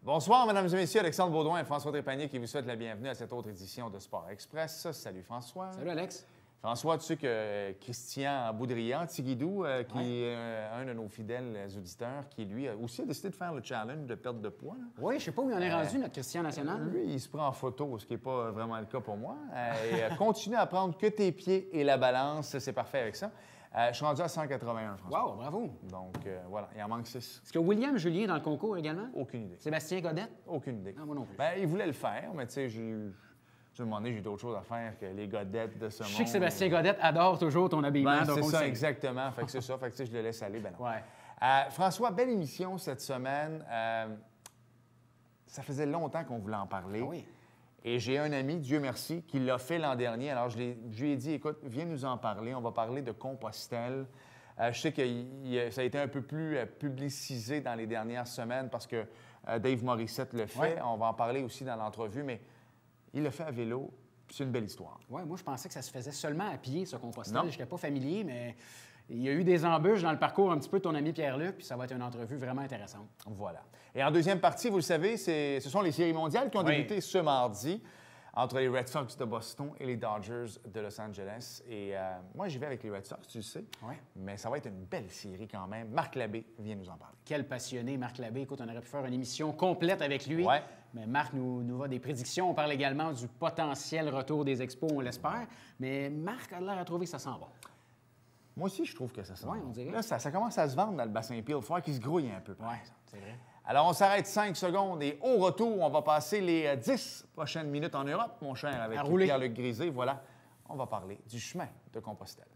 Bonsoir, mesdames et messieurs. Alexandre Baudouin et François Trépanier qui vous souhaitent la bienvenue à cette autre édition de Sport Express. Salut François. Salut Alex. François, tu sais que Christian Boudrian, Tigidou, qui est un de nos fidèles auditeurs, qui lui aussi a décidé de faire le challenge de perte de poids. Là. Oui, je ne sais pas où il en est rendu, notre Christian national. Lui, il se prend en photo, ce qui n'est pas vraiment le cas pour moi. Continue à prendre que tes pieds et la balance, c'est parfait avec ça. Je suis rendu à 181, François. Wow, bravo. Donc, voilà, il en manque 6. Est-ce que William Julien est dans le concours également? Aucune idée. Sébastien Godette? Aucune idée. Non, moi non plus. Bien, il voulait le faire, mais tu sais, à un moment donné, j'ai d'autres choses à faire que les godettes de ce monde. Je sais que Sébastien Godette adore toujours ton habillement. C'est ça, exactement. Fait que c'est ça. Fait que tu sais, je le laisse aller. Ben non. Ouais. François, belle émission cette semaine. Ça faisait longtemps qu'on voulait en parler. Ah oui. Et j'ai un ami, Dieu merci, qui l'a fait l'an dernier. Alors, je lui ai dit, écoute, viens nous en parler. On va parler de Compostelle. Je sais que ça a été un peu plus publicisé dans les dernières semaines parce que Dave Morissette le fait. Ouais. On va en parler aussi dans l'entrevue, mais il le fait à vélo. C'est une belle histoire. Oui, moi, je pensais que ça se faisait seulement à pied, ce Compostelle. Non. Je n'étais pas familier, mais il y a eu des embûches dans le parcours un petit peu de ton ami Pierre-Luc, puis ça va être une entrevue vraiment intéressante. Voilà. Et en deuxième partie, vous le savez, ce sont les séries mondiales qui ont débuté ce mardi entre les Red Sox de Boston et les Dodgers de Los Angeles. Et moi, j'y vais avec les Red Sox, tu le sais. Oui. Mais ça va être une belle série quand même. Marc Labbé vient nous en parler. Quel passionné, Marc Labbé. Écoute, on aurait pu faire une émission complète avec lui. Ouais. Mais Marc nous va des prédictions. On parle également du potentiel retour des expos, on l'espère. Mais Marc a l'air à trouver que ça sent bon. Moi aussi, je trouve que ça sent Oui, bon. on dirait. Là, ça commence à se vendre dans le bassin Peel. Il faut qu'il se grouille un peu. Oui, c'est vrai. Alors, on s'arrête 5 secondes et au retour, on va passer les 10 prochaines minutes en Europe, mon cher, avec À rouler. Pierre-Luc Grisé. Voilà, on va parler du chemin de Compostelle.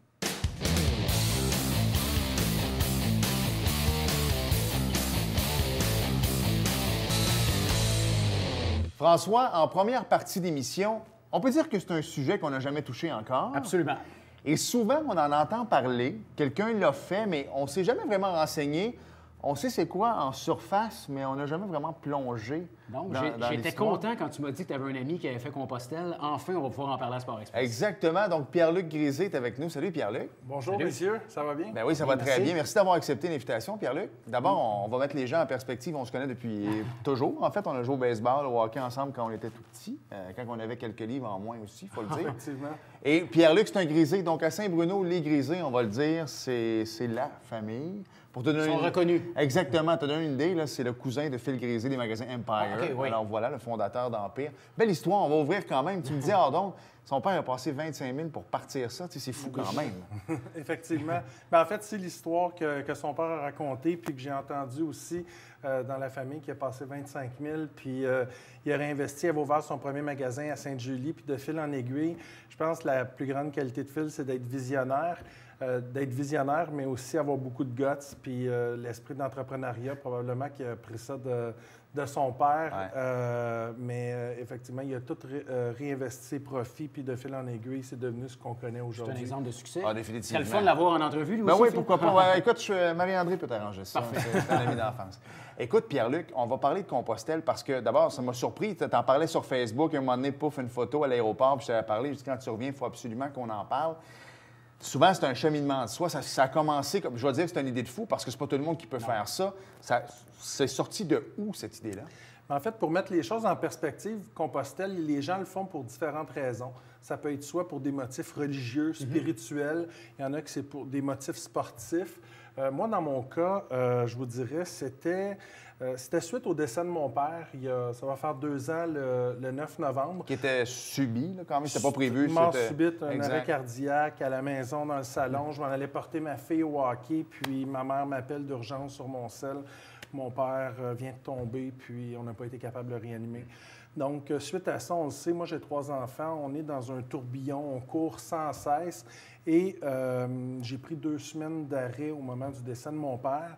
François, en première partie d'émission, on peut dire que c'est un sujet qu'on n'a jamais touché encore. Absolument. Et souvent, on en entend parler, quelqu'un l'a fait, mais on ne s'est jamais vraiment renseigné. On sait c'est quoi en surface, mais on n'a jamais vraiment plongé. Donc, dans j'étais l'histoire. content quand tu m'as dit que tu avais un ami qui avait fait Compostelle. Enfin, on va pouvoir en parler à Sport Express. Exactement. Donc, Pierre-Luc Grisé est avec nous. Salut, Pierre-Luc. Bonjour, Salut. messieurs. Ça va bien? Ben oui, ça va très merci. bien. Merci d'avoir accepté l'invitation, Pierre-Luc. D'abord, on va mettre les gens en perspective. On se connaît depuis toujours. En fait, on a joué au baseball, au hockey ensemble quand on était tout petits, quand on avait quelques livres en moins aussi, il faut le dire. Effectivement. Et Pierre-Luc, c'est un Grisé. Donc, à Saint-Bruno, les Grisés, on va le dire, c'est la famille. Pour te donner Ils sont reconnus. Exactement. Te donner une idée, là, c'est le cousin de Phil Grisé des magasins Empire. Ah, OK, oui. Alors voilà, le fondateur d'Empire. Belle histoire, on va ouvrir quand même. Tu me dis, donc, son père a passé 25 000 pour partir ça. Tu sais, c'est fou quand même. Effectivement. Ben, en fait, c'est l'histoire que son père a racontée, puis que j'ai entendue aussi dans la famille, qui a passé 25 000, puis il a réinvesti, il avait ouvert son premier magasin à Sainte-Julie, puis de fil en aiguille. Je pense que la plus grande qualité de Phil, c'est d'être visionnaire. Mais aussi avoir beaucoup de guts, puis l'esprit d'entrepreneuriat, probablement qu'il a pris ça de son père. Mais effectivement, il a tout réinvesti ses profits, puis de fil en aiguille, c'est devenu ce qu'on connaît C'est un aujourd'hui. exemple de succès. Ah, définitivement. C'est le fun de l'avoir en entrevue, lui Ben aussi. oui, Phil. pourquoi pas. Ouais, écoute, Marie-André peut t'arranger ça. C'est un ami d'enfance. Écoute, Pierre-Luc, on va parler de Compostelle parce que, d'abord, ça m'a surpris. Tu en parlais sur Facebook, à un moment donné, pouf, une photo à l'aéroport, puis je t'avais parlé. Je dis, quand tu reviens, il faut absolument qu'on en parle. Souvent, c'est un cheminement de soi. Ça a commencé, comme je vais dire que c'est une idée de fou parce que c'est pas tout le monde qui peut faire ça. C'est sorti de où, cette idée-là? En fait, pour mettre les choses en perspective, Compostelle, les gens le font pour différentes raisons. Ça peut être soit pour des motifs religieux, spirituels. Il y en a que c'est pour des motifs sportifs. Moi, dans mon cas, je vous dirais, c'était suite au décès de mon père. Ça va faire 2 ans, le 9 novembre. Qui était subi, là, quand même. C'était pas prévu. Mort c'était- subite, un Exact. arrêt cardiaque à la maison, dans le salon. Je m'en allais porter ma fille au hockey, puis ma mère m'appelle d'urgence sur mon cell. Mon père vient de tomber, puis on n'a pas été capable de le réanimer. Donc, suite à ça, on le sait, moi j'ai 3 enfants, on est dans un tourbillon, on court sans cesse. Et j'ai pris 2 semaines d'arrêt au moment du décès de mon père.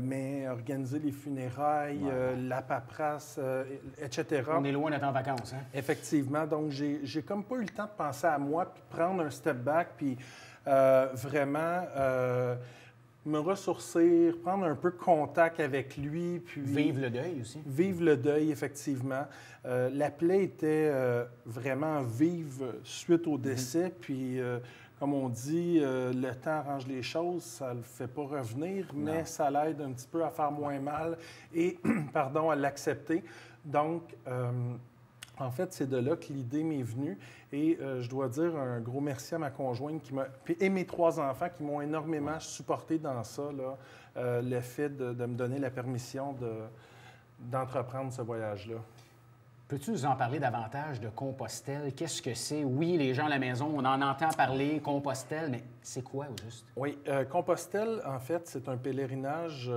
Mais organiser les funérailles, la paperasse, etc. On est loin d'être en vacances. Hein? Effectivement. Donc, j'ai comme pas eu le temps de penser à moi, puis prendre un step back, puis vraiment me ressourcer, prendre un peu contact avec lui, puis... Vive le deuil aussi. Vive le deuil, effectivement. La plaie était vraiment vive suite au décès, puis comme on dit, le temps arrange les choses, ça ne le fait pas revenir, mais ça l'aide un petit peu à faire moins mal et, pardon, à l'accepter. Donc, en fait, c'est de là que l'idée m'est venue. Et je dois dire un gros merci à ma conjointe et mes 3 enfants qui m'ont énormément supporté dans ça, là, le fait de me donner la permission d'entreprendre ce voyage-là. Peux-tu nous en parler davantage de Compostelle? Qu'est-ce que c'est? Oui, les gens à la maison, on en entend parler, Compostelle, mais c'est quoi au juste? Oui, Compostelle, en fait, c'est un pèlerinage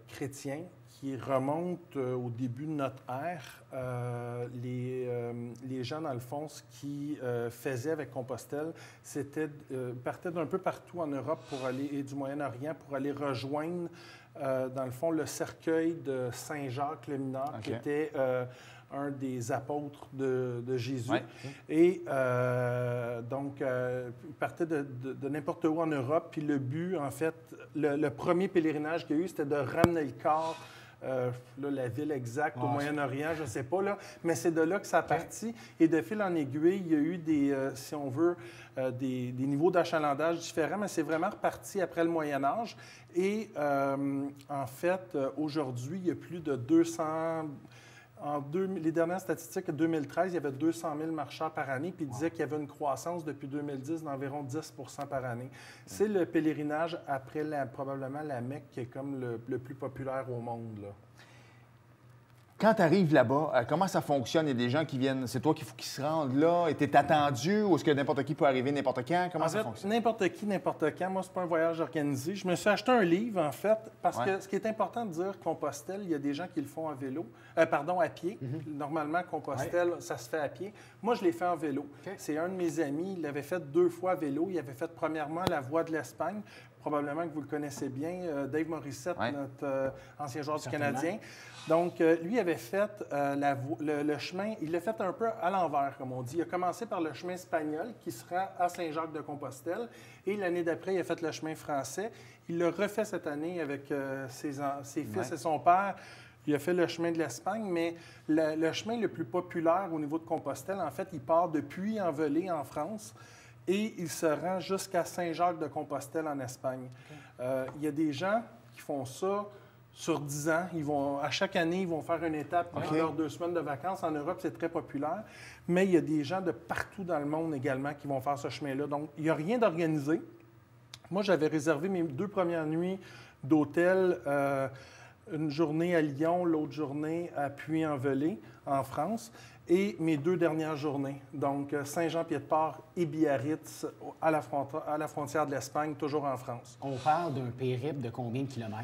chrétien qui remonte au début de notre ère. Les gens, dans le fond, ce qu'ils faisaient avec Compostelle, c'était partaient d'un peu partout en Europe et du Moyen-Orient pour aller rejoindre, dans le fond, le cercueil de Saint-Jacques le Mineur, qui était un des apôtres de Jésus. Ouais. Et donc, ils partaient de n'importe où en Europe. Puis le but, en fait, le premier pèlerinage qu'il y a eu, c'était de ramener le corps. Là, la ville exacte au Moyen-Orient, je ne sais pas, là, mais c'est de là que ça a parti. Et de fil en aiguille, il y a eu si on veut, des niveaux d'achalandage différents, mais c'est vraiment reparti après le Moyen-Âge. Et en fait, aujourd'hui, il y a plus de 200... les dernières statistiques, en 2013, il y avait 200 000 marcheurs par année, puis il disait qu'il y avait une croissance depuis 2010 d'environ 10 par année. C'est le pèlerinage après probablement la Mecque qui est comme le plus populaire au monde, là. Quand tu arrives là-bas, comment ça fonctionne? Il y a des gens qui viennent, c'est toi qu'il faut qu'ils se rendent là? Et tu es attendu ou est-ce que n'importe qui peut arriver n'importe quand? Comment ça fonctionne? N'importe qui, n'importe quand. Moi, c'est pas un voyage organisé. Je me suis acheté un livre, en fait, parce que ce qui est important de dire, Compostelle, il y a des gens qui le font en vélo, à pied. Normalement, Compostelle, ça se fait à pied. Moi, je l'ai fait en vélo. C'est un de mes amis, il l'avait fait 2 fois à vélo. Il avait fait premièrement la Voie de l'Espagne. Probablement que vous le connaissez bien, Dave Morissette, notre ancien joueur du Canadien. Donc, lui avait fait le chemin, il l'a fait un peu à l'envers, comme on dit. Il a commencé par le chemin espagnol qui se rend à Saint-Jacques-de-Compostelle et l'année d'après, il a fait le chemin français. Il l'a refait cette année avec ses fils et son père. Il a fait le chemin de l'Espagne, mais le chemin le plus populaire au niveau de Compostelle, en fait, il part de Puy-en-Velay en France. Et il se rend jusqu'à Saint-Jacques-de-Compostelle en Espagne. Il y a des gens qui font ça sur 10 ans. À chaque année, ils vont faire une étape pendant leurs 2 semaines de vacances. En Europe, c'est très populaire. Mais il y a des gens de partout dans le monde également qui vont faire ce chemin-là. Donc, il n'y a rien d'organisé. Moi, j'avais réservé mes 2 premières nuits d'hôtel, une journée à Lyon, l'autre journée à Puy-en-Velay, en France. Et mes 2 dernières journées, donc Saint-Jean-Pied-de-Port et Biarritz, à la frontière de l'Espagne, toujours en France. On parle d'un périple de combien de kilomètres?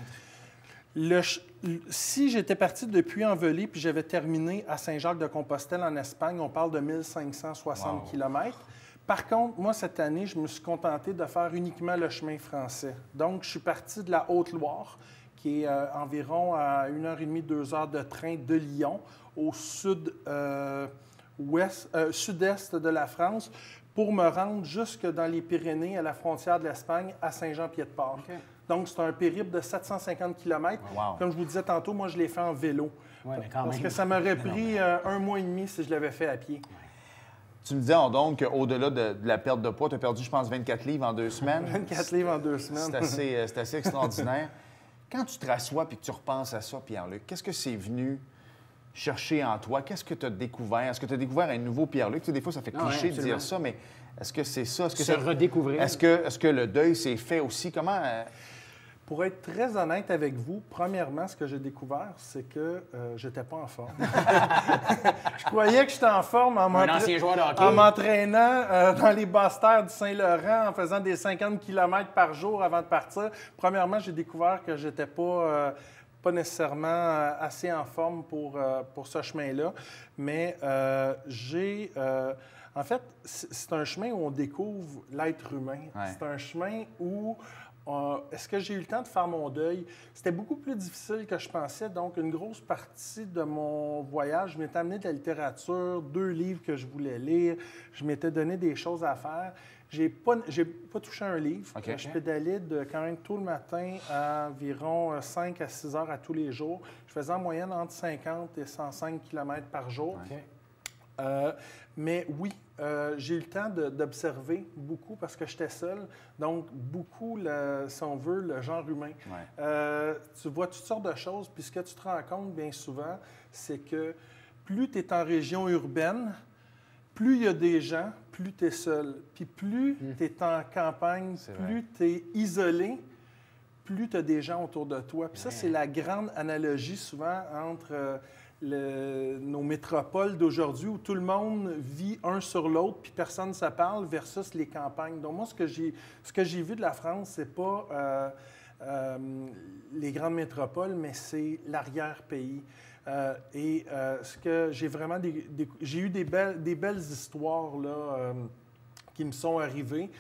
Si j'étais parti depuis Puy-en-Velay puis j'avais terminé à Saint-Jacques-de-Compostelle en Espagne, on parle de 1560 kilomètres. Par contre, moi, cette année, je me suis contenté de faire uniquement le chemin français. Donc, je suis parti de la Haute-Loire, qui est environ à 1h30, 2 heures de train de Lyon, au sud-est de la France, pour me rendre jusque dans les Pyrénées, à la frontière de l'Espagne, à Saint-Jean-Pied-de-Port. Okay. Donc, c'est un périple de 750 km. Comme je vous disais tantôt, moi, je l'ai fait en vélo. Parce que ça m'aurait pris 1 mois et demi si je l'avais fait à pied. Tu me disais donc qu'au-delà de la perte de poids, tu as perdu, je pense, 24 livres en 2 semaines. 24 livres en 2 semaines. C'est assez extraordinaire. Quand tu te rassois et que tu repenses à ça, Pierre-Luc, qu'est-ce que c'est venu chercher en toi? Qu'est-ce que tu as découvert? Est-ce que tu as découvert un nouveau Pierre-Luc? Tu sais, des fois, ça fait cliché de dire ça, mais est-ce que c'est ça? Est-ce que redécouvrir. Est-ce que le deuil s'est fait aussi? Comment... Pour être très honnête avec vous, premièrement, ce que j'ai découvert, c'est que je n'étais pas en forme. Je croyais que j'étais en forme en m'entraînant dans les basses terres du Saint-Laurent, en faisant des 50 km par jour avant de partir. Premièrement, j'ai découvert que je n'étais pas nécessairement assez en forme pour ce chemin-là. Mais en fait, c'est un chemin où on découvre l'être humain. Ouais. C'est un chemin où... est-ce que j'ai eu le temps de faire mon deuil? C'était beaucoup plus difficile que je pensais. Donc, une grosse partie de mon voyage, je m'étais amené de la littérature, 2 livres que je voulais lire. Je m'étais donné des choses à faire. J'ai pas touché un livre. Okay. Je pédalais quand même tôt le matin à environ 5 à 6 heures à tous les jours. Je faisais en moyenne entre 50 et 105 km par jour. Okay. Mais oui, j'ai eu le temps d'observer beaucoup parce que j'étais seul. Donc, beaucoup, si on veut, le genre humain. Ouais. Tu vois toutes sortes de choses. Puis ce que tu te rends compte bien souvent, c'est que plus tu es en région urbaine, plus il y a des gens, plus tu es seul. Puis plus tu es en campagne, plus tu es isolé, plus tu as des gens autour de toi. Puis ça, c'est la grande analogie souvent entre nos métropoles d'aujourd'hui où tout le monde vit un sur l'autre puis personne ne se parle versus les campagnes. Donc moi, ce que j'ai vu de la France, c'est pas les grandes métropoles, mais c'est l'arrière-pays. Ce que j'ai vraiment... j'ai eu des belles histoires là, qui me sont arrivées,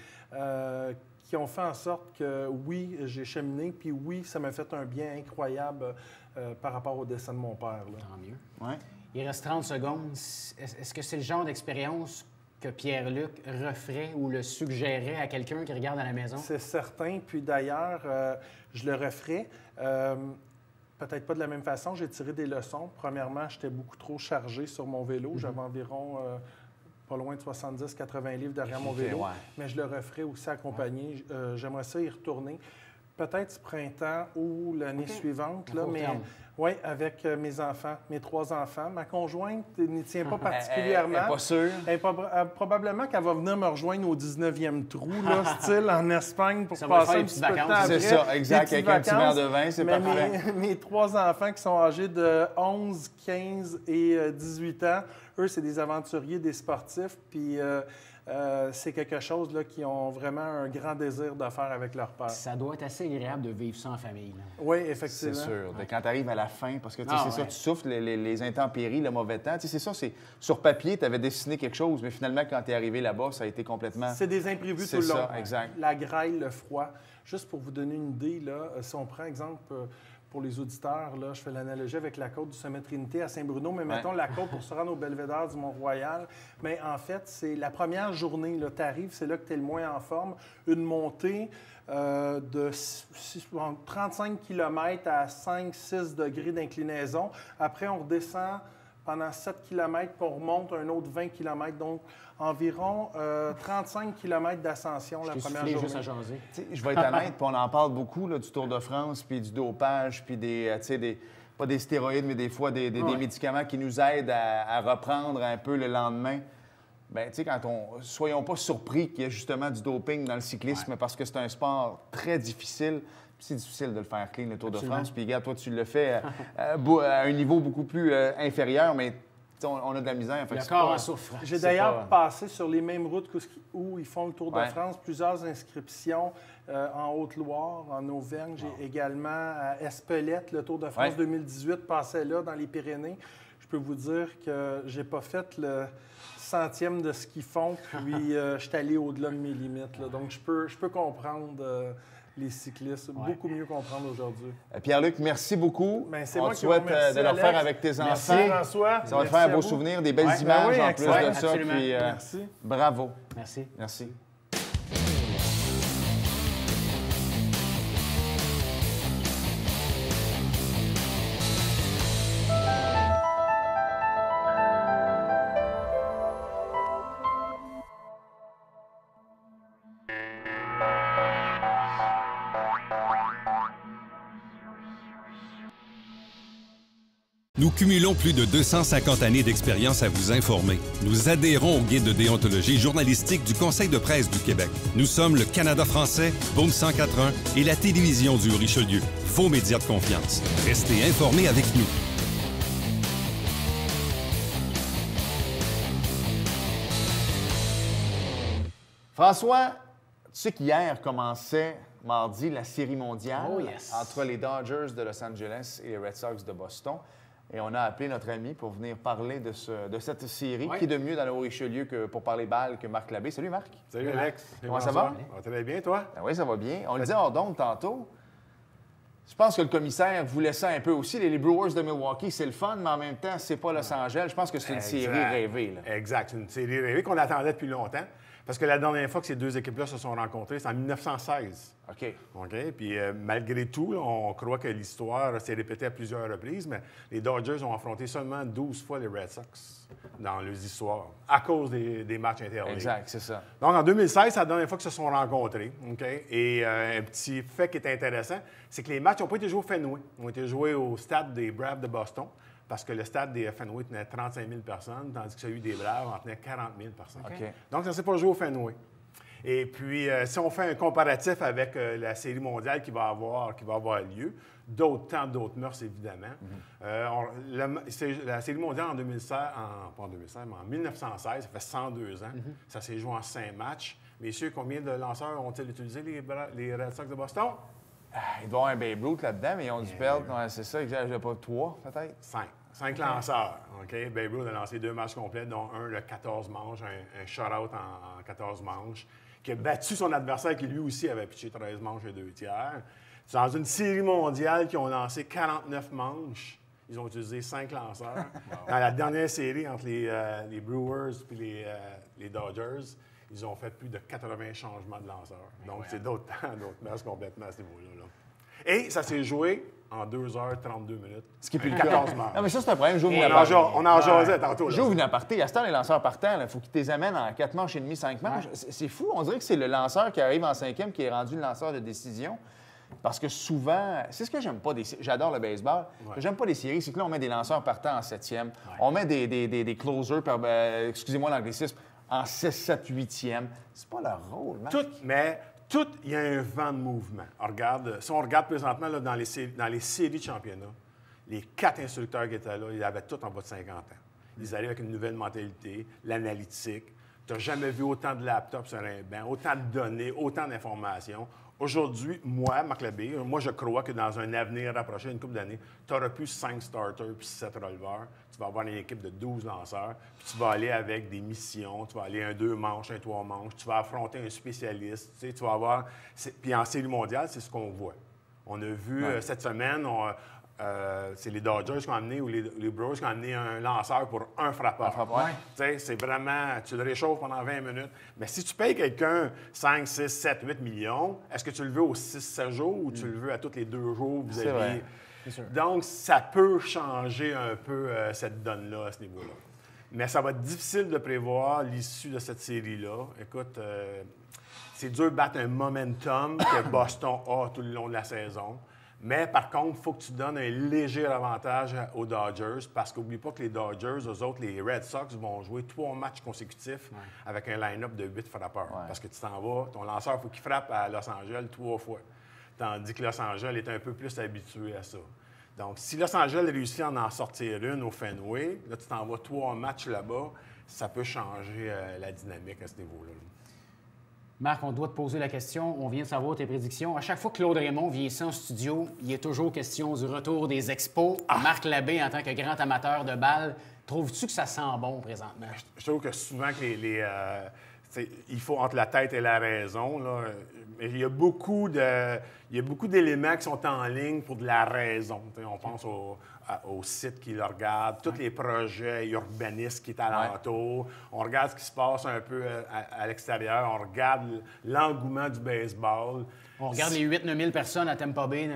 qui ont fait en sorte que, oui, j'ai cheminé, puis oui, ça m'a fait un bien incroyable par rapport au décès de mon père. Là. Tant mieux. Ouais. Il reste 30 secondes. Est-ce que c'est le genre d'expérience que Pierre-Luc referait ou le suggérerait à quelqu'un qui regarde à la maison? C'est certain. Puis d'ailleurs, je le referais. Peut-être pas de la même façon. J'ai tiré des leçons. Premièrement, j'étais beaucoup trop chargé sur mon vélo. J'avais environ pas loin de 70-80 livres derrière mon vélo. Ouais. Mais je le referais aussi accompagné. J'aimerais ça y retourner. Peut-être ce printemps ou l'année suivante. Là, mais oui, avec mes enfants, mes 3 enfants. Ma conjointe n'y tient pas particulièrement. Elle n'est pas sûre. Probablement qu'elle va venir me rejoindre au 19e trou, là, style en Espagne, pour ça va passer faire un des petit petites peu de temps vacances. après. C'est ça, exact. Avec un petit verre de vin, c'est Mais parfait. mes 3 enfants qui sont âgés de 11, 15 et 18 ans, eux, c'est des aventuriers, des sportifs. Puis c'est quelque chose là, qu'ils ont vraiment un grand désir de faire avec leur père. Ça doit être assez agréable de vivre ça en famille. Là. Oui, effectivement. C'est sûr. Quand tu arrives à la fin, parce que c'est ouais. ça, tu souffres les intempéries, le mauvais temps. C'est ça, c'est sur papier, tu avais dessiné quelque chose, mais finalement, quand tu es arrivé là-bas, ça a été complètement... C'est des imprévus tout le long. C'est ça, exact. La grêle, le froid. Juste pour vous donner une idée, là, si on prend exemple... Pour les auditeurs, là, je fais l'analogie avec la côte du Sommet Trinité à Saint-Bruno, mais mettons la côte pour se rendre au belvédère du Mont-Royal. Mais en fait, c'est la première journée. Tu arrives, c'est là que tu es le moins en forme. Une montée de 35 km à 5-6 degrés d'inclinaison. Après, on redescend pendant 7 km, puis on remonte un autre 20 km. Donc, environ 35 km d'ascension la première journée. Juste à jaser. Je vais être honnête, puis on en parle beaucoup là, du Tour de France, puis du dopage, puis pas des stéroïdes, mais des fois des médicaments qui nous aident à reprendre un peu le lendemain. Bien, tu sais, soyons pas surpris qu'il y ait justement du doping dans le cyclisme parce que c'est un sport très difficile. C'est difficile de le faire clean, le Tour de France. Puis, regarde, toi, tu le fais à un niveau beaucoup plus inférieur, mais on a de la misère. Le corps en souffre. J'ai d'ailleurs passé sur les mêmes routes où ils font le Tour de France, plusieurs inscriptions en Haute-Loire, en Auvergne. J'ai également à Espelette, le Tour de France 2018, passait là, dans les Pyrénées. Je peux vous dire que j'ai pas fait le centième de ce qu'ils font, puis je suis allé au-delà de mes limites. Là. Donc, je peux comprendre... les cyclistes, beaucoup mieux comprendre aujourd'hui. Pierre-Luc, merci beaucoup. C'est on moi te qui souhaite vous remercie, de le faire Alex. avec tes enfants. Merci, François. Ça va te faire un beau souvenir, des belles images en plus de ça. Absolument. Puis, merci. Bravo. Merci. Merci. Nous cumulons plus de 250 années d'expérience à vous informer. Nous adhérons au guide de déontologie journalistique du Conseil de presse du Québec. Nous sommes le Canada français, Boom 104.1 et la télévision du Richelieu, vos médias de confiance. Restez informés avec nous. François, tu sais qu'hier commençait, mardi, la série mondiale entre les Dodgers de Los Angeles et les Red Sox de Boston. Et on a appelé notre ami pour venir parler de cette série. Qui est de mieux dans le Haut-Richelieu que pour parler balle que Marc Labbé. Salut Marc. Salut Alex. Comment ça va? Ça va très bien, toi? Ben oui, ça va bien. On le disait hors d'onde tantôt. Je pense que le commissaire voulait ça un peu aussi. Les Brewers de Milwaukee, c'est le fun, mais en même temps, c'est pas Los Angeles. Je pense que c'est une série rêvée. Là. Exact. C'est une série rêvée qu'on attendait depuis longtemps. Parce que la dernière fois que ces deux équipes-là se sont rencontrées, c'est en 1916. OK. Puis malgré tout, là, on croit que l'histoire s'est répétée à plusieurs reprises, mais les Dodgers ont affronté seulement 12 fois les Red Sox dans leurs histoires, à cause des matchs interligues. Exact, c'est ça. Donc, en 2016, c'est la dernière fois qu'ils se sont rencontrés. OK? Et un petit fait qui est intéressant, c'est que les matchs n'ont pas été joués au Fenway. Ils ont été joués au stade des Braves de Boston, parce que le stade des Fenway tenait 35 000 personnes, tandis que celui des Braves en tenait 40 000 personnes. OK. Donc, ça ne s'est pas joué au Fenway. Et puis, si on fait un comparatif avec la Série mondiale qui va avoir lieu, d'autres temps, d'autres mœurs, évidemment. La Série mondiale en 2016, pas en 2016, mais en 1916, ça fait 102 ans. Ça s'est joué en 5 matchs. Messieurs, combien de lanceurs ont-ils utilisé, les Red Sox de Boston? Il doit y avoir un Babe Ruth là-dedans, mais ils ont dû perdre. Ouais, c'est ça, j'ai pas 3, peut-être. 5 lanceurs. OK? Babe Ruth a lancé 2 matchs complets, dont un de 14 manches, un shutout en 14 manches, qui a battu son adversaire qui lui aussi avait pitché 13 manches et 2 tiers. C'est dans une série mondiale qui ont lancé 49 manches. Ils ont utilisé 5 lanceurs. Dans la dernière série entre les Brewers et les Dodgers, ils ont fait plus de 80 changements de lanceurs. Donc, c'est d'autres temps, d'autres matchs complètement à ce niveau-là. Et ça s'est joué en 2h32 minutes. Ce qui est plus le 14 cas. matchs. Non, mais ça, c'est un problème. J'ouvre une On aparté. en jasait tantôt. là. J'ouvre une aparté. À ce temps, les lanceurs partants, il faut qu'ils te les amènent en 4 manches et demi, 5 manches. C'est fou. On dirait que c'est le lanceur qui arrive en 5e qui est rendu le lanceur de décision. Parce que souvent, c'est ce que j'aime pas des séries. J'adore le baseball. Ce que j'aime pas des séries, c'est que là, on met des lanceurs partants en 7e. On met des closers, excusez-moi l'anglicisme, en 6, 7, 8e. C'est pas leur rôle, Marc. Il y a un vent de mouvement. Si on regarde présentement là, dans les séries de championnat, les 4 instructeurs qui étaient là, ils avaient tous en bas de 50 ans. Ils arrivent avec une nouvelle mentalité, l'analytique. Tu n'as jamais vu autant de laptops sur un banc, autant de données, autant d'informations. Aujourd'hui, moi, Marc Labbé, je crois que dans un avenir rapproché, une couple d'années, tu auras plus 5 starters puis 7 releveurs. Tu vas avoir une équipe de 12 lanceurs, puis tu vas aller avec des missions, tu vas aller un 2 manches, un 3 manches, tu vas affronter un spécialiste, tu sais, tu vas avoir... Puis en Série mondiale, c'est ce qu'on voit. On a vu cette semaine, c'est les Dodgers qui ont amené, ou les Brewers qui ont amené un lanceur pour un frappeur. Tu sais, c'est vraiment... Tu le réchauffes pendant 20 minutes. Mais si tu payes quelqu'un 5, 6, 7, 8 millions, est-ce que tu le veux aux 6, 7 jours ou tu le veux à tous les 2 jours vis-à-vis... Donc, ça peut changer un peu cette donne-là à ce niveau-là. Mais ça va être difficile de prévoir l'issue de cette série-là. Écoute, c'est dur de battre un momentum que Boston a tout le long de la saison. Mais par contre, il faut que tu donnes un léger avantage aux Dodgers parce qu'oublie pas que les Dodgers, eux autres, les Red Sox, vont jouer 3 matchs consécutifs avec un line-up de 8 frappeurs. Parce que tu t'en vas, ton lanceur, il faut qu'il frappe à Los Angeles 3 fois. Tandis que Los Angeles est un peu plus habitué à ça. Donc, si Los Angeles réussit à en sortir une au Fenway, là, tu t'en vas 3 matchs là-bas, ça peut changer la dynamique à ce niveau-là. Marc, on doit te poser la question. On vient de savoir tes prédictions. À chaque fois que Claude Raymond vient ici en studio, il est toujours question du retour des expos. Marc Labbé, en tant que grand amateur de balles, trouves-tu que ça sent bon présentement? Je trouve que souvent que il faut entre la tête et la raison. Là. Il y a beaucoup d'éléments qui sont en ligne pour de la raison. On pense au site qui le regarde, tous les projets urbanistes qui est alentour. On regarde ce qui se passe un peu à l'extérieur. On regarde l'engouement du baseball. On regarde les 8-9 000 personnes à Tampa Bay.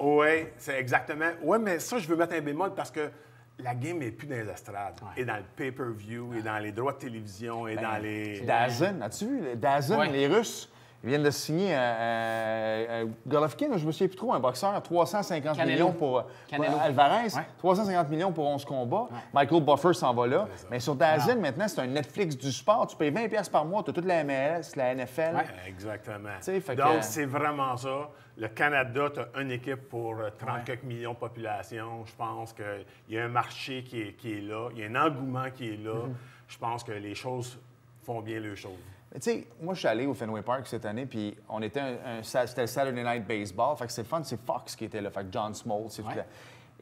Oui, c'est exactement. Oui, mais ça, je veux mettre un bémol parce que la game n'est plus dans les estrades. Et dans le pay-per-view, et dans les droits de télévision, et dans les... DAZN, as-tu vu? DAZN, les Russes, ils viennent de signer un Golovkin, je me souviens plus trop, un boxeur, 350 millions pour Alvarez, 350 millions pour 11 combats. Michael Buffer s'en va là. Mais sur DAZN, maintenant, c'est un Netflix du sport. Tu payes 20$ par mois, tu as toute la MLS, la NFL. Exactement. Donc, c'est vraiment ça. Le Canada, tu as une équipe pour 30 quelques millions de population. Je pense qu'il y a un marché qui est là. Il y a un engouement qui est là. Je pense que les choses font bien les choses. Tu sais, moi, je suis allé au Fenway Park cette année, puis on était c'était le Saturday Night Baseball. Fait que c'est le fun, c'est Fox qui était là. Fait que John Smoltz, c'est tout là.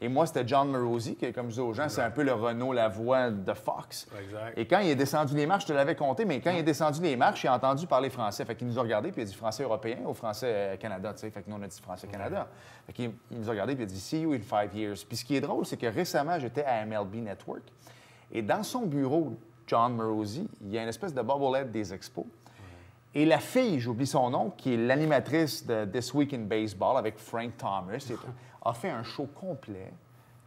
Et moi, c'était John Morosi, qui, comme je dis aux gens, c'est un peu le Renault Lavoie de Fox. Exact. Et quand il est descendu les marches, je te l'avais compté, mais quand il est descendu les marches, il a entendu parler français. Fait qu'il nous a regardé, puis il a dit français européen ou français Canada, tu sais. Fait que nous, on a dit français Canada. Fait qu'il nous a regardé, puis il a dit See you in 5 years. Puis ce qui est drôle, c'est que récemment, j'étais à MLB Network. Et dans son bureau, John Morosi, il y a une espèce de bobblehead des expos. Et la fille, j'oublie son nom, qui est l'animatrice de This Week in Baseball avec Frank Thomas, a fait un show complet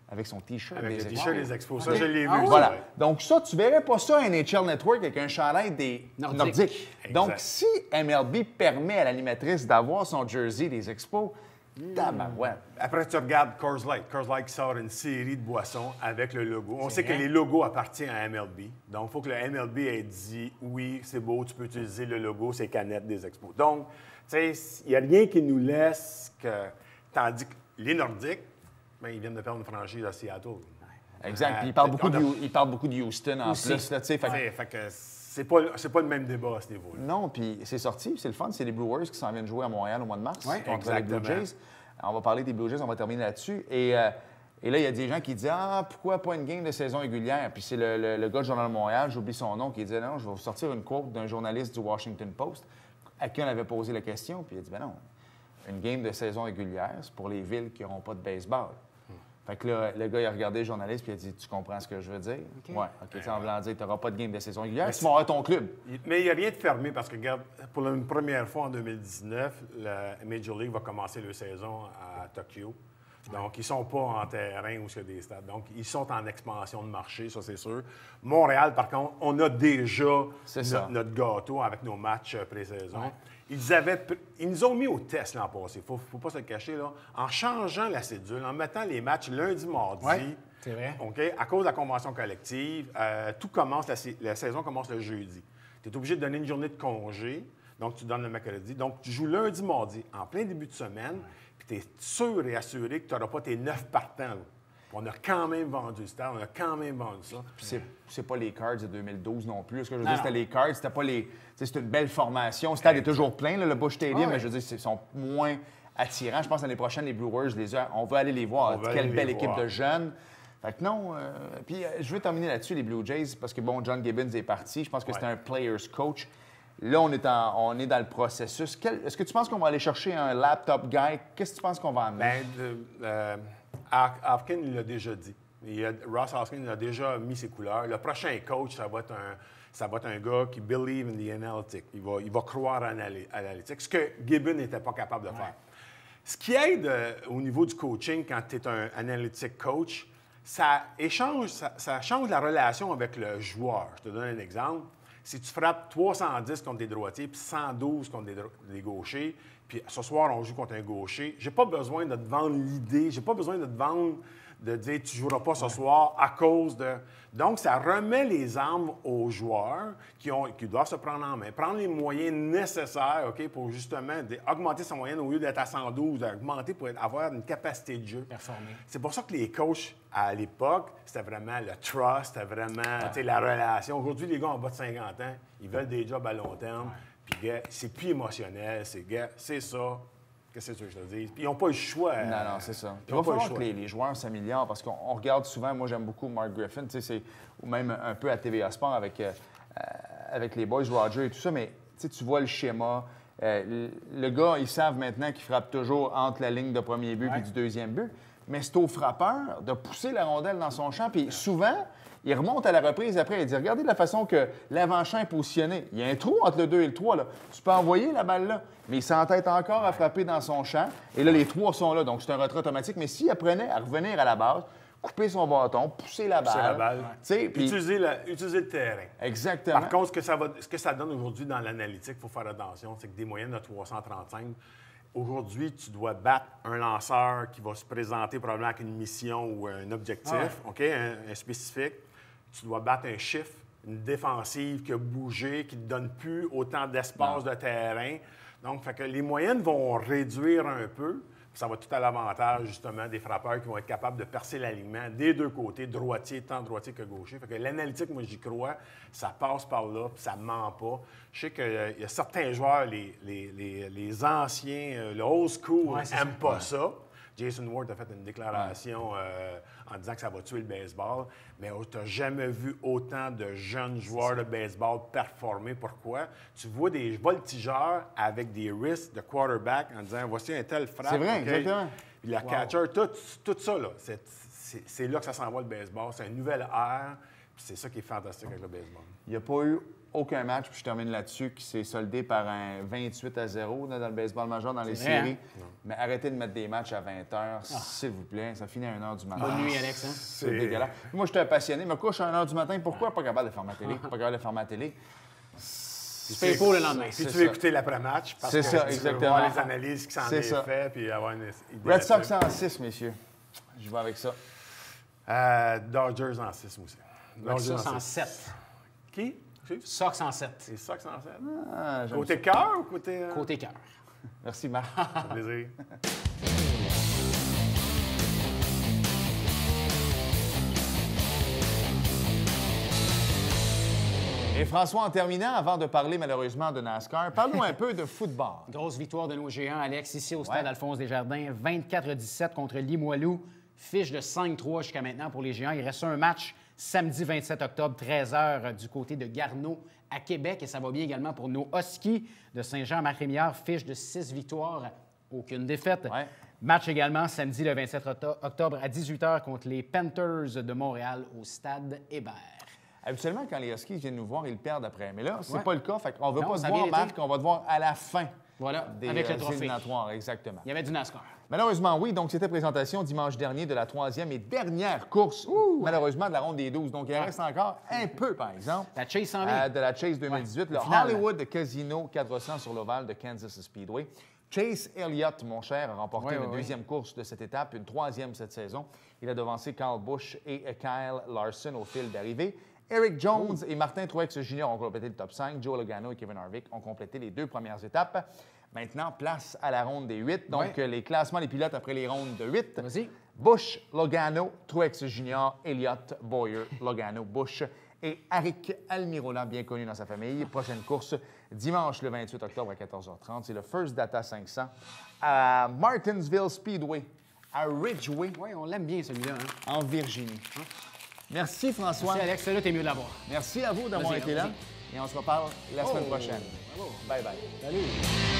avec son T-shirt Avec des le Expos. t-shirt des Expos. Ça, je l'ai vu. Ah oui? Voilà. ouais. Donc ça, tu verrais pas ça à NHL Network avec un chandail des Nordiques. Exact. Donc, si MLB permet à l'animatrice d'avoir son jersey des Expos, tabarouette. Après, tu regardes Coors Light. Coors Light qui sort une série de boissons avec le logo. On sait que les logos appartiennent à MLB. Donc, il faut que le MLB ait dit « Oui, c'est beau, tu peux utiliser le logo, c'est canettes des Expos. » Donc, tu sais, il n'y a rien qui nous laisse que... Tandis que les Nordiques, bien, ils viennent de perdre une franchise à Seattle. Exact. Puis il parle beaucoup de Houston en plus. Là, tu sais, Fait que c'est pas le même débat à ce niveau-là. Non, puis c'est sorti, c'est le fun. C'est les Brewers qui s'en viennent jouer à Montréal au mois de mars Ouais, contre les Blue exactement. Jays. On va parler des Blue Jays, on va terminer là-dessus. Et là, il y a des gens qui disent « Ah, pourquoi pas une game de saison régulière? » Puis c'est le gars du Journal de Montréal, j'oublie son nom, qui disait « Non, je vais vous sortir une quote d'un journaliste du Washington Post à qui on avait posé la question. » Puis il a dit « Ben non, une game de saison régulière, c'est pour les villes qui n'auront pas de baseball. » Fait que là, le gars, il a regardé le journaliste puis il a dit « Tu comprends ce que je veux dire? OK. Ouais, OK. En voulant dire, tu n'auras pas de game de saison régulière, tu vas avoir ton club. Mais il n'y a rien de fermé parce que, regarde, pour une première fois en 2019, la Major League va commencer leur saison à Tokyo. Donc, ils ne sont pas en terrain où il y a des stades. Donc, ils sont en expansion de marché, ça, c'est sûr. Montréal, par contre, on a déjà notre gâteau avec nos matchs pré-saison. Ouais. Ils nous ont mis au test l'an passé, il ne faut pas se le cacher, là, en changeant la cédule, en mettant les matchs lundi, mardi. Ouais, c'est vrai. OK? À cause de la convention collective, tout commence, la saison commence le jeudi. Tu es obligé de donner une journée de congé, donc tu donnes le mercredi. Donc, tu joues lundi, mardi, en plein début de semaine, puis tu es sûr et assuré que tu n'auras pas tes 9 partants. Là. On a quand même vendu le stade, on a quand même vendu ça. Puis c'est pas les Cards de 2012 non plus. Ce que je veux Non, dire, c'était non. les Cards, c'était pas les... C'est une belle formation. Le stade est toujours plein, là, le Busch Stadium, Ouais. mais je veux dire, ils sont moins attirants. Je pense que l'année prochaine, les Brewers, on veut aller les voir. On veut Quelle aller belle les équipe voir. de jeunes. Fait que non. Puis je veux terminer là-dessus, les Blue Jays, parce que, bon, John Gibbons est parti. Je pense que c'était un player's coach. Là, on est dans le processus. Est-ce que tu penses qu'on va aller chercher un laptop guy? Qu'est-ce que tu penses qu'on va amener? Hopkins l'a déjà dit. Ross Hopkins a déjà mis ses couleurs. Le prochain coach, ça va être un gars qui believe in the analytics. Il va croire à l'analytique, ce que Gibbon n'était pas capable de faire. Ce qui aide au niveau du coaching quand tu es un analytic coach, ça change la relation avec le joueur. Je te donne un exemple. Si tu frappes 310 contre des droitiers puis 112 contre des gauchers, puis ce soir, on joue contre un gaucher, j'ai pas besoin de te vendre l'idée, j'ai pas besoin de te vendre de dire tu ne joueras pas ce soir à cause de... Donc, ça remet les armes aux joueurs qui doivent se prendre en main, prendre les moyens nécessaires, OK, pour justement augmenter son moyenne au lieu d'être à 112, augmenter pour avoir une capacité de jeu. Performer. C'est pour ça que les coachs, à l'époque, c'était vraiment le trust, c'était vraiment tu sais, la relation. Aujourd'hui, les gars en bas de 50 ans, ils veulent des jobs à long terme. Puis, gars, c'est plus émotionnel. C'est ça. Qu'est-ce que je te dis? Puis, ils n'ont pas le choix. Non, c'est ça. Ils Il n'ont va pas le falloir choix. que les joueurs s'améliorent parce qu'on regarde souvent, moi j'aime beaucoup Mark Griffin, tu sais, ou même un peu à TVA Sport avec les Boys Roger et tout ça, mais tu vois le schéma. Le gars, ils savent maintenant qu'il frappe toujours entre la ligne de premier but et du deuxième but, mais c'est au frappeur de pousser la rondelle dans son champ. Puis souvent, il remonte à la reprise après et dit regardez la façon que l'avant-champ est positionné. Il y a un trou entre le 2 et le 3. Là. Tu peux envoyer la balle là, mais il s'entête encore à frapper dans son champ. Et là, les 3 sont là, donc c'est un retrait automatique. Mais s'il apprenait à revenir à la base, couper son bâton, pousser la balle. Pousser la balle. Tu sais, puis- Utiliser le terrain. Exactement. Par contre, ce que ça donne aujourd'hui dans l'analytique, il faut faire attention, c'est que des moyennes de 335, aujourd'hui, tu dois battre un lanceur qui va se présenter probablement avec une mission ou un objectif, OK, un spécifique. Tu dois battre un chiffre, une défensive qui a bougé, qui ne te donne plus autant d'espace de terrain. Donc, fait que les moyennes vont réduire un peu. Ça va tout à l'avantage, justement, des frappeurs qui vont être capables de percer l'alignement des deux côtés, droitier, tant droitier que gaucher. Fait que l'analytique, moi, j'y crois, ça passe par là, puis ça ne ment pas. Je sais qu'il y a certains joueurs, les anciens, le old school, n'aiment pas ça. Jason Ward a fait une déclaration en disant que ça va tuer le baseball, mais tu n'as jamais vu autant de jeunes joueurs de baseball performer. Pourquoi? Tu vois des voltigeurs avec des risques de quarterback en disant « voici un tel frappe. » C'est vrai, OK? exactement. Puis la catcher, tout ça, là, c'est là que ça s'en va le baseball. C'est une nouvelle ère. C'est ça qui est fantastique avec le baseball. Il n'y a pas eu aucun match, puis je termine là-dessus, qui s'est soldé par un 28-0 là, dans le baseball majeur, dans les séries. Hein? Mais arrêtez de mettre des matchs à 20h, s'il vous plaît. Ça finit à 1h du matin. Bonne nuit, Alex. Hein? C'est dégueulasse. Moi, je suis un passionné. Me couche à 1h du matin. Pourquoi pas capable de faire ma télé? Pas capable de faire ma télé. Tu fais pour le lendemain. Puis tu veux écouter l'après-match parce que C'est ça, tu veux exactement. voir les analyses qui s'en C'est ça. est fait puis avoir une idée. Red Sox là-dessus. en 6, messieurs. Je vais avec ça. Dodgers en 6 aussi. Dodgers Sox en 7. Qui? Sox en 7. Les Sox en 7. Ah, j'aime Côté cœur ou côté... Côté cœur. ça. Merci, Marc. plaisir. Et François, en terminant, avant de parler malheureusement de NASCAR, parlons un peu de football. Grosse victoire de nos géants, Alex, ici au stade Ouais. Alphonse Desjardins. 24-17 contre Limoilou. Fiche de 5-3 jusqu'à maintenant pour les géants. Il reste un match samedi 27 octobre, 13h, du côté de Garneau à Québec. Et ça va bien également pour nos Huskies de Saint-Jean-Marc-Rémiard. Fiche de 6 victoires, aucune défaite. Ouais. Match également samedi le 27 octobre à 18h contre les Panthers de Montréal au stade Hébert. Habituellement, quand les Huskies viennent nous voir, ils perdent après. Mais là, c'est Ouais. pas le cas. Fait qu'on ne veut Non, pas ça te a voir, bien été. Marc. On va te voir à la fin Voilà, des avec le trophée. éliminatoires. Exactement. Il y avait du NASCAR. Malheureusement, oui. Donc, c'était présentation dimanche dernier de la 3e et dernière course, malheureusement, de la ronde des 12. Donc, il en reste encore un peu, par exemple. La Chase s'en vient. De la Chase 2018, Ouais, le le final. Hollywood Casino 400 sur l'ovale de Kansas Speedway. Chase Elliott, mon cher, a remporté Ouais, une ouais, deuxième course de cette étape, une troisième cette saison. Il a devancé Kyle Busch et Kyle Larson au fil d'arrivée. Eric Jones et Martin Truex Jr. ont complété le top 5. Joe Logano et Kevin Harvick ont complété les 2 premières étapes. Maintenant, place à la ronde des 8. Donc, les classements des pilotes après les rondes de 8. Vas-y. Busch, Logano, Truex Jr., Elliott, Bowyer, Logano, Busch et Aric Almirola, bien connu dans sa famille. Prochaine course, dimanche le 28 octobre à 14h30. C'est le First Data 500 à Martinsville Speedway, à Ridgeway, Oui, on l'aime bien celui-là. Hein? en Virginie. Merci, François. Merci, Alex. Celui-là, t'es mieux de l'avoir. Merci à vous d'avoir Vas-y, été là. vas-y. Et on se reparle la semaine Oh, prochaine. bravo. Bye bye. Salut.